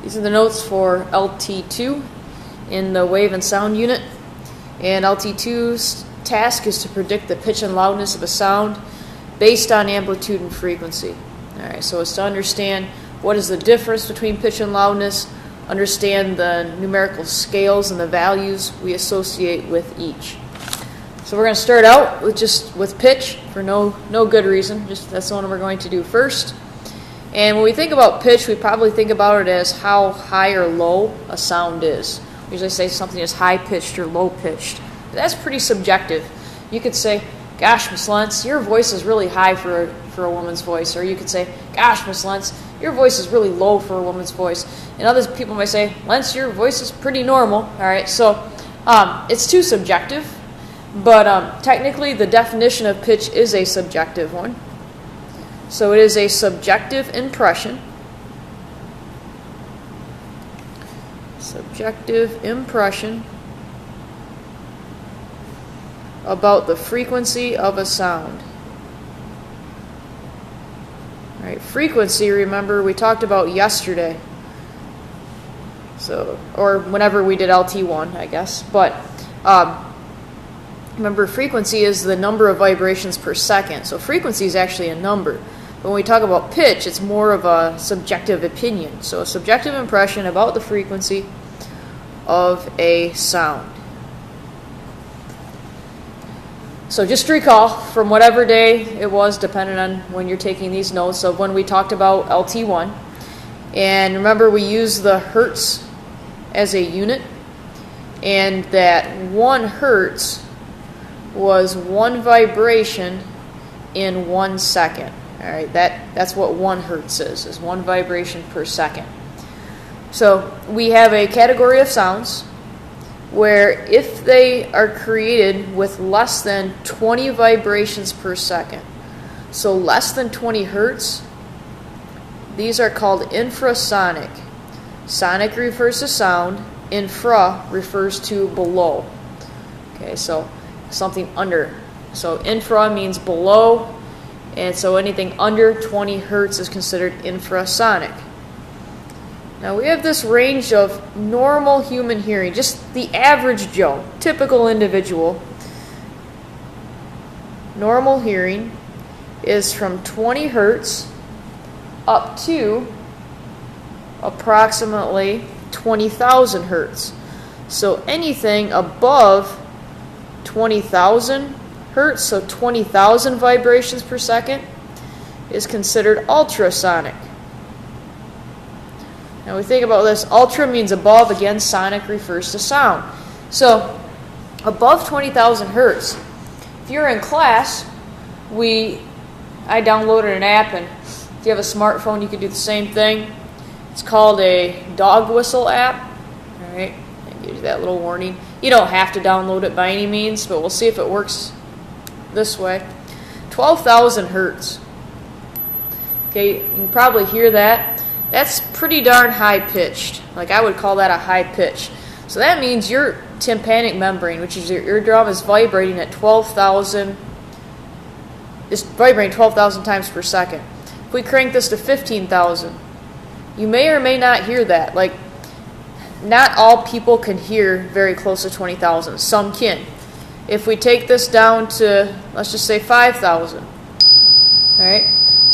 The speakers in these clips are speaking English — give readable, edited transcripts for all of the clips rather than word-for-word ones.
These are the notes for LT2 in the wave and sound unit. And LT2's task is to predict the pitch and loudness of a sound based on amplitude and frequency. Alright, so it's to understand what is the difference between pitch and loudness, understand the numerical scales and the values we associate with each. So we're going to start out with pitch for no good reason. That's the one we're going to do first. And when we think about pitch, we probably think about it as how high or low a sound is. We usually say something is high-pitched or low-pitched. That's pretty subjective. You could say, gosh, Miss Lentz, your voice is really high for a woman's voice. Or you could say, gosh, Miss Lentz, your voice is really low for a woman's voice. And other people might say, Lentz, your voice is pretty normal. All right, so it's too subjective. But technically, the definition of pitch is a subjective one. So it is a subjective impression. Subjective impression about the frequency of a sound. All right, frequency, remember, we talked about yesterday. So, or whenever we did LT1, I guess. But remember, frequency is the number of vibrations per second. So frequency is actually a number. But when we talk about pitch, it's more of a subjective opinion. So a subjective impression about the frequency of a sound. So just recall from whatever day it was, depending on when you're taking these notes, of when we talked about LT1. And remember, we use the hertz as a unit. And that 1 hertz was 1 vibration in 1 second. All right, that's what 1 hertz is 1 vibration per second. So we have a category of sounds where if they are created with less than 20 vibrations per second, so less than 20 hertz, these are called infrasonic. Sonic refers to sound, infra refers to below. Okay, so something under. So infra means below, and so anything under 20 hertz is considered infrasonic. Now we have this range of normal human hearing, just the average Joe, typical individual. Normal hearing is from 20 hertz up to approximately 20,000 hertz. So anything above 20,000 hertz, so 20,000 vibrations per second, is considered ultrasonic. Now we think about this, ultra means above, again sonic refers to sound. So above 20,000 hertz, if you're in class, I downloaded an app, and if you have a smartphone you can do the same thing. It's called a dog whistle app. Alright, I give you that little warning. You don't have to download it by any means, but we'll see if it works this way. 12,000 hertz. Okay, you can probably hear that. That's pretty darn high pitched. Like, I would call that a high pitch. So that means your tympanic membrane, which is your eardrum, is vibrating at 12,000. It's vibrating 12,000 times per second. If we crank this to 15,000, you may or may not hear that. Like, not all people can hear very close to 20,000. Some can. If we take this down to, let's just say 5,000, all right,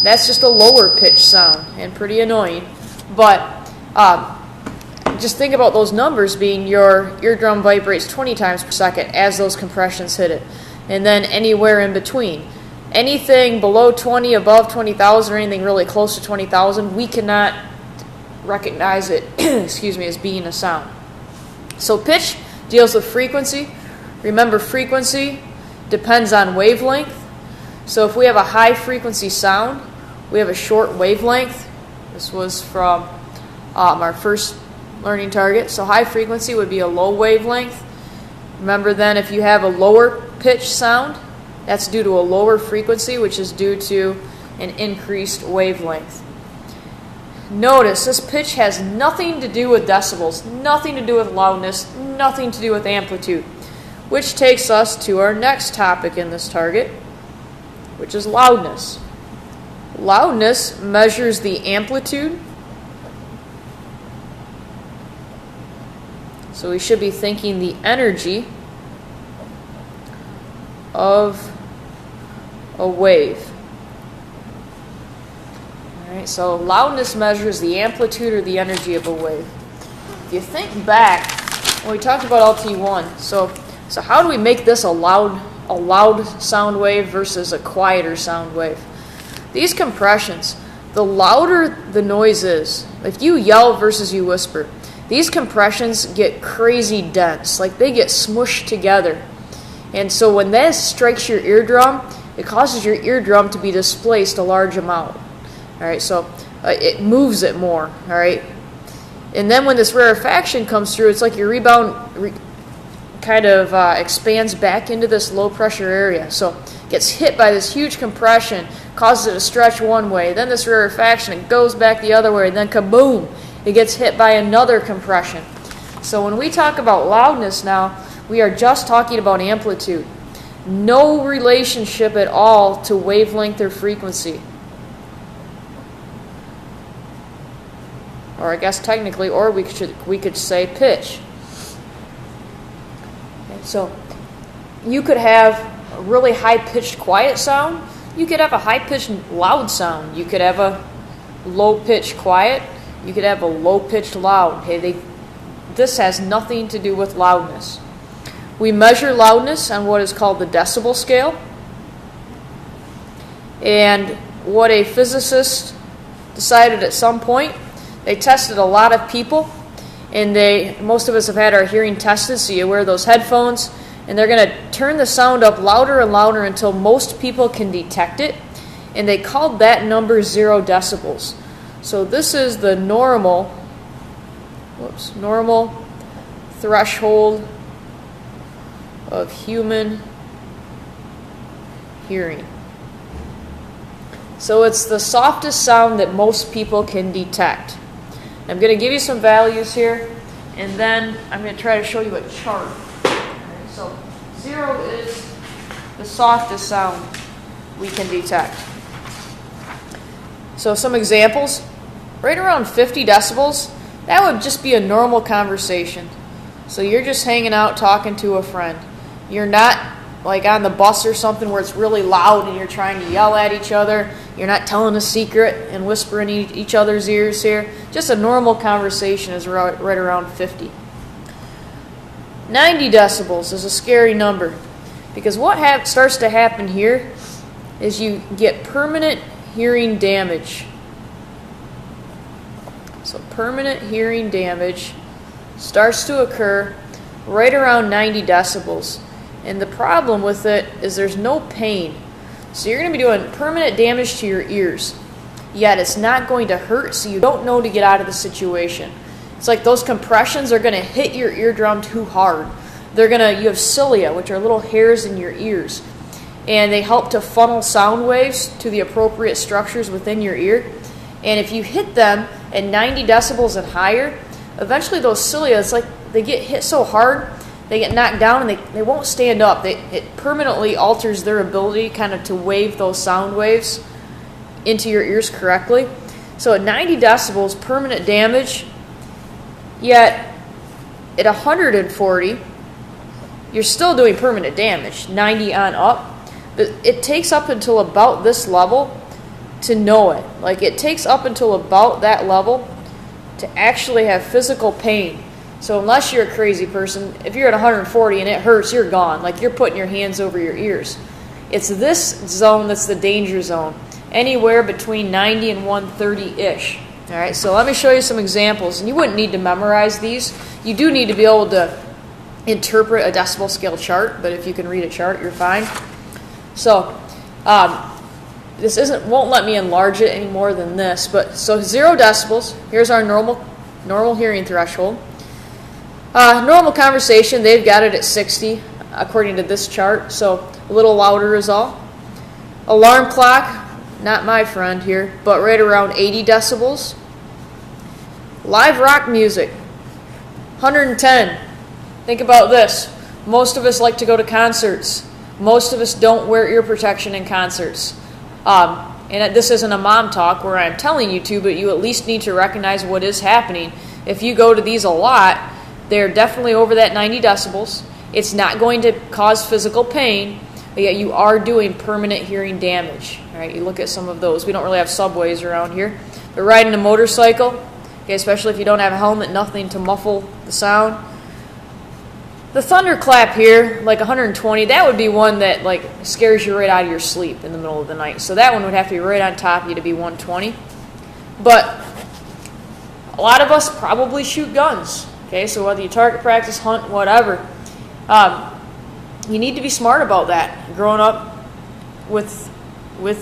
that's just a lower pitch sound and pretty annoying. But just think about those numbers being your eardrum vibrates 20 times per second as those compressions hit it, and then anywhere in between. Anything below 20, above 20,000, or anything really close to 20,000, we cannot recognize it excuse me, as being a sound. So pitch deals with frequency. Remember, frequency depends on wavelength. So if we have a high frequency sound, we have a short wavelength. This was from our first learning target. So high frequency would be a low wavelength. Remember then, if you have a lower pitch sound, that's due to a lower frequency, which is due to an increased wavelength. Notice this pitch has nothing to do with decibels, nothing to do with loudness, nothing to do with amplitude, which takes us to our next topic in this target, which is loudness. Loudness measures the amplitude So we should be thinking the energy of a wave. Alright, so loudness measures the amplitude or the energy of a wave. If you think back, when we talked about LT1, so how do we make this a loud sound wave versus a quieter sound wave? These compressions, the louder the noise is, if you yell versus you whisper, these compressions get crazy dense, like they get smushed together. And so when that strikes your eardrum, it causes your eardrum to be displaced a large amount. Alright, so it moves it more, alright? And then when this rarefaction comes through, it's like your rebound expands back into this low pressure area. So it gets hit by this huge compression, causes it to stretch one way. Then this rarefaction, it goes back the other way. And then kaboom, it gets hit by another compression. So when we talk about loudness now, we are just talking about amplitude. No relationship at all to wavelength or frequency. Or I guess technically, or we could say pitch. Okay, so you could have a really high-pitched quiet sound. You could have a high-pitched loud sound. You could have a low-pitched quiet. You could have a low-pitched loud. Okay, this has nothing to do with loudness. We measure loudness on what is called the decibel scale. And what a physicist decided at some point, they tested a lot of people, and most of us have had our hearing tested, so you wear those headphones, and they're going to turn the sound up louder and louder until most people can detect it, and they called that number 0 decibels. So this is the normal threshold of human hearing. So it's the softest sound that most people can detect. I'm going to give you some values here, and then I'm going to try to show you a chart. Okay, so 0 is the softest sound we can detect. So some examples. Right around 50 decibels, that would just be a normal conversation. So you're just hanging out talking to a friend. You're not like on the bus or something where it's really loud and you're trying to yell at each other. You're not telling a secret and whispering in each other's ears here. Just a normal conversation is right around 50. 90 decibels is a scary number, because what starts to happen here is you get permanent hearing damage. So permanent hearing damage starts to occur right around 90 decibels. And the problem with it is there's no pain. So you're going to be doing permanent damage to your ears. Yet it's not going to hurt, so you don't know to get out of the situation. It's like those compressions are going to hit your eardrum too hard. You have cilia, which are little hairs in your ears. And they help to funnel sound waves to the appropriate structures within your ear. And if you hit them at 90 decibels and higher, eventually those cilia, it's like they get hit so hard, they get knocked down and they won't stand up. It permanently alters their ability kind of to wave those sound waves into your ears correctly. So at 90 decibels, permanent damage, yet at 140, you're still doing permanent damage, 90 on up. But it takes up until about this level to know it. Like it takes up until about that level to actually have physical pain. So unless you're a crazy person, if you're at 140 and it hurts, you're gone. Like you're putting your hands over your ears. It's this zone that's the danger zone. Anywhere between 90 and 130-ish. All right, so let me show you some examples. And you wouldn't need to memorize these. You do need to be able to interpret a decibel scale chart, but if you can read a chart, you're fine. So this won't let me enlarge it any more than this. But so 0 decibels. Here's our normal hearing threshold. Normal conversation, they've got it at 60 according to this chart, so a little louder is all. Alarm clock, not my friend here, but right around 80 decibels. Live rock music, 110. Think about this. Most of us like to go to concerts. Most of us don't wear ear protection in concerts. And this isn't a mom talk where I'm telling you to, but you at least need to recognize what is happening. If you go to these a lot, They're definitely over that 90 decibels. It's not going to cause physical pain, but yet you are doing permanent hearing damage. All right, you look at some of those. We don't really have subways around here. But riding a motorcycle, okay, especially if you don't have a helmet, nothing to muffle the sound. The thunderclap here, like 120, that would be one that like scares you right out of your sleep in the middle of the night. So that one would have to be right on top of you to be 120. But a lot of us probably shoot guns. Okay, so whether you target practice, hunt, whatever, you need to be smart about that. Growing up with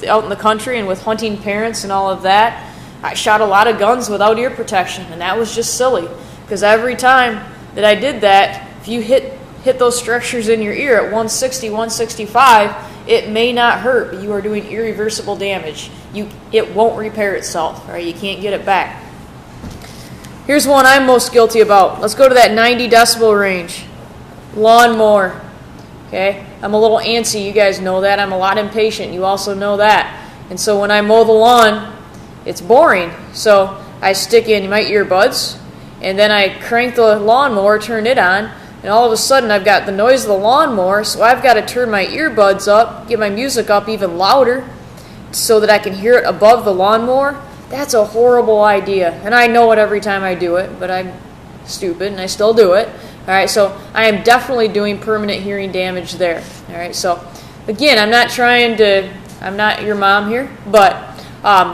out in the country and with hunting parents and all of that, I shot a lot of guns without ear protection, and that was just silly because every time that I did that, if you hit those structures in your ear at 160, 165, it may not hurt, but you are doing irreversible damage. It won't repair itself. All right, you can't get it back. Here's one I'm most guilty about. Let's go to that 90 decibel range. Lawnmower. Okay, I'm a little antsy. You guys know that. I'm a lot impatient. You also know that. And so when I mow the lawn, it's boring. So I stick in my earbuds, and then I crank the lawnmower, turn it on, and all of a sudden I've got the noise of the lawnmower, so I've got to turn my earbuds up, get my music up even louder so that I can hear it above the lawnmower. That's a horrible idea, and I know it every time I do it, but I'm stupid and I still do it. All right, so I am definitely doing permanent hearing damage there. All right, so again, I'm not your mom here, but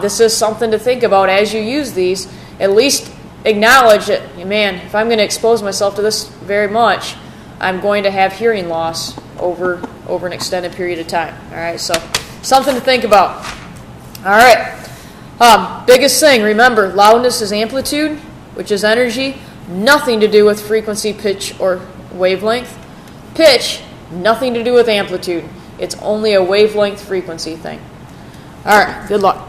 this is something to think about as you use these. At least acknowledge that, man, if I'm going to expose myself to this very much, I'm going to have hearing loss over an extended period of time. All right, so something to think about. All right, biggest thing, remember, loudness is amplitude, which is energy, nothing to do with frequency, pitch, or wavelength. Pitch, nothing to do with amplitude. It's only a wavelength frequency thing. All right, good luck.